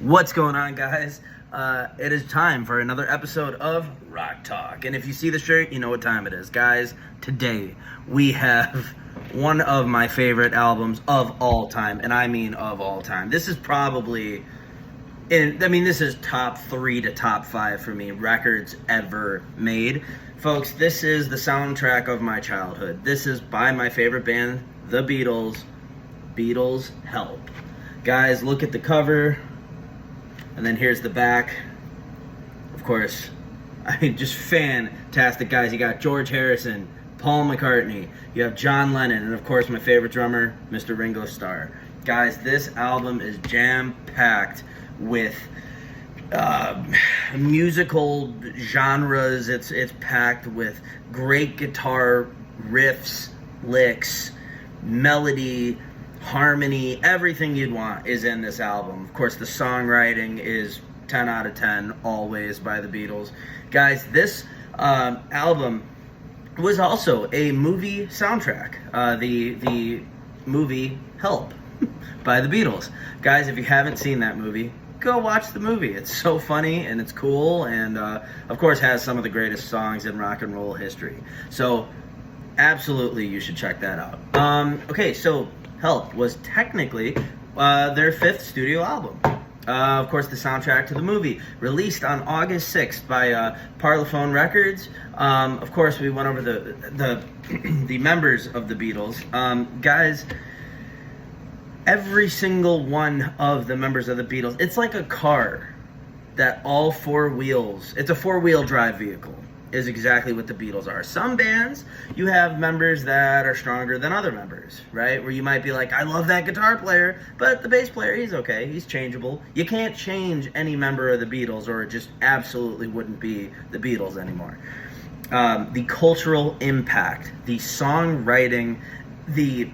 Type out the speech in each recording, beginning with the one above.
What's going on, guys? It is time for another episode of Rock Talk. And if you see the shirt, you know what time it is. Guys, today we have one of my favorite albums of all time. And I mean of all time. This is probably, this is top 3 to top 5 for me records ever made. Folks, this is the soundtrack of my childhood. This is by my favorite band, the Beatles. Beatles Help. Guys, look at the cover. And then here's the back. Of course, just fantastic guys. You got George Harrison, Paul McCartney, you have John Lennon, and of course my favorite drummer, Mr. Ringo Starr. Guys, this album is jam-packed with musical genres. It's packed with great guitar riffs, licks, melody, harmony. Everything you'd want is in this album. Of course, the songwriting is 10 out of 10 always by the Beatles. Guys, this album was also a movie soundtrack. The movie Help by the Beatles. Guys, if you haven't seen that movie, go watch the movie. It's so funny and it's cool, and of course has some of the greatest songs in rock and roll history. So absolutely you should check that out. Okay, so Help was technically their 5th studio album. Of course, the soundtrack to the movie, released on August 6th by Parlophone Records. Of course, we went over the members of the Beatles. Guys, every single one of the members of the Beatles, it's like a car that all 4 wheels, it's a 4-wheel drive vehicle, is exactly what the Beatles are. Some bands, you have members that are stronger than other members, right? Where you might be like, I love that guitar player, but the bass player, he's okay, he's changeable. You can't change any member of the Beatles, or it just absolutely wouldn't be the Beatles anymore. The cultural impact, the songwriting, they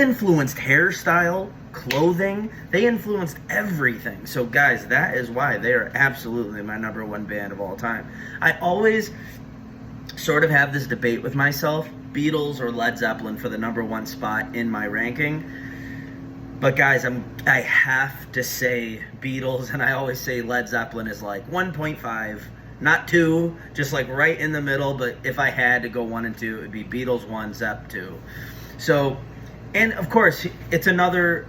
influenced hairstyle, clothing, they influenced everything. So guys, that is why they are absolutely my number 1 band of all time. I always sort of have this debate with myself, Beatles or Led Zeppelin for the number 1 spot in my ranking. But guys, I have to say Beatles, and I always say Led Zeppelin is like 1.5, not 2, just like right in the middle. But if I had to go 1 and 2, it would be Beatles 1, Zepp 2. So, and of course, it's another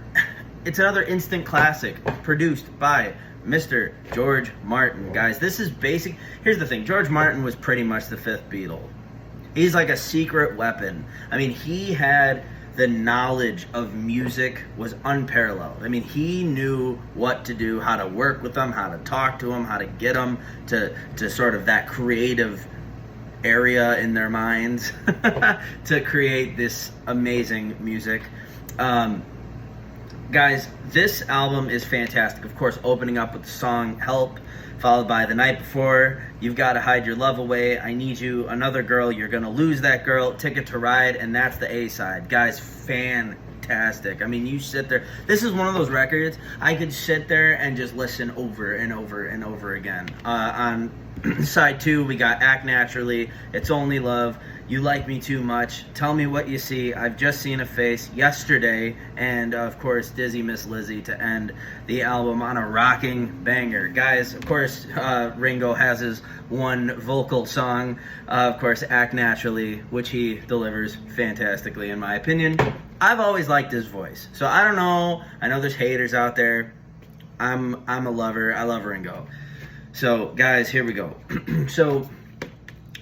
instant classic produced by Mr. George Martin. Guys, this is basic. Here's the thing. George Martin was pretty much the 5th Beatle. He's like a secret weapon. I mean, he had the knowledge of music was unparalleled. I mean, he knew what to do, how to work with them, how to talk to them, how to get them to sort of that creative area in their minds to create this amazing music. Guys, this album is fantastic. Of course, opening up with the song Help, followed by The Night Before, You've Gotta Hide Your Love Away, I Need You, Another Girl, You're Gonna Lose That Girl, Ticket to Ride, and that's the A-side. Guys, fantastic. I mean, you sit there. This is one of those records I could sit there and just listen over and over and over again. On side 2, we got Act Naturally, It's Only Love, You Like Me Too Much, Tell Me What You See, I've Just Seen a Face, Yesterday, and of course Dizzy Miss Lizzy to end the album on a rocking banger. Guys, of course, Ringo has his one vocal song, of course, Act Naturally, which he delivers fantastically in my opinion. I've always liked his voice, so I don't know, I know there's haters out there. I'm a lover, I love Ringo. So guys, here we go. So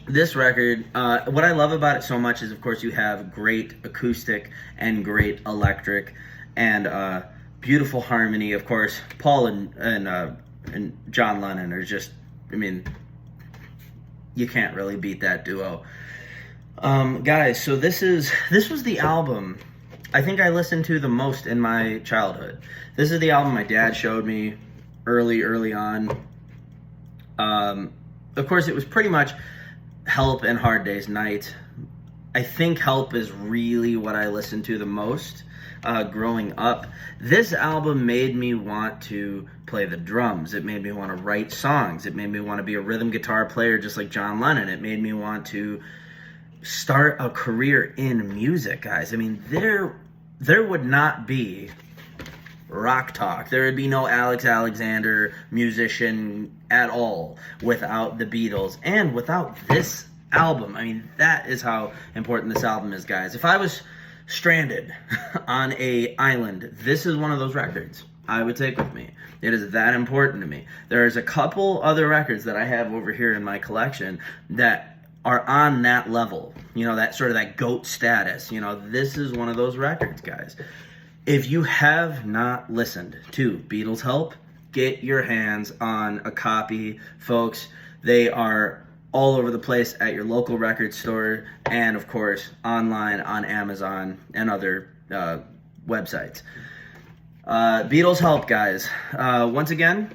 this record, what I love about it so much is, of course, you have great acoustic and great electric and beautiful harmony. Of course, Paul and John Lennon are just, I mean, you can't really beat that duo. Guys, so this was the album I think I listened to the most in my childhood. This is the album my dad showed me early on. Of course, it was pretty much Help and Hard Day's Night. I think Help is really what I listened to the most growing up. This album made me want to play the drums. It made me want to write songs. It made me want to be a rhythm guitar player just like John Lennon. It made me want to start a career in music, guys. I mean, there would not be Rock Talk. There would be no Alex Alexander musician at all without the Beatles and without this album. I mean, that is how important this album is, guys. If I was stranded on a island, this is one of those records I would take with me. It is that important to me. There's a couple other records that I have over here in my collection that are on that level, you know, that sort of that GOAT status. You know, this is one of those records, guys. If you have not listened to Beatles Help, get your hands on a copy, folks. They are all over the place at your local record store and, of course, online on Amazon and other websites. Beatles Help, guys. Once again,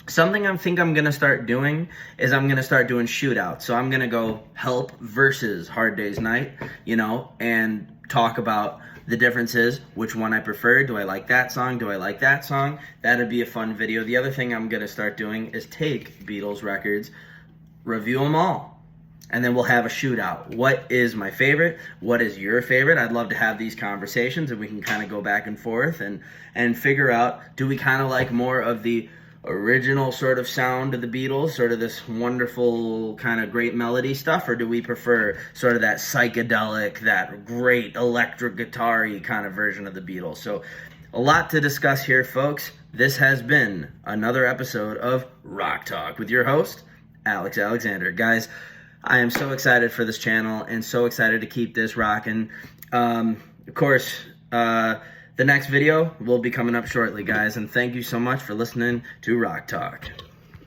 something I think I'm going to start doing is I'm going to start doing shootouts. So I'm going to go Help versus Hard Day's Night, you know, and talk about the differences, which one I prefer. Do I like that song? Do I like that song? That'd be a fun video. The other thing I'm going to start doing is take Beatles records, review them all, and then we'll have a shootout. What is my favorite? What is your favorite? I'd love to have these conversations and we can kind of go back and forth and figure out, do we kind of like more of the original sort of sound of the Beatles, sort of this wonderful kind of great melody stuff, or do we prefer sort of that psychedelic, that great electric guitar-y kind of version of the Beatles? So a lot to discuss here, folks. This has been another episode of Rock Talk with your host, Alex Alexander. Guys, I am so excited for this channel and so excited to keep this rocking. Of course, the next video will be coming up shortly, guys, and thank you so much for listening to Rock Talk.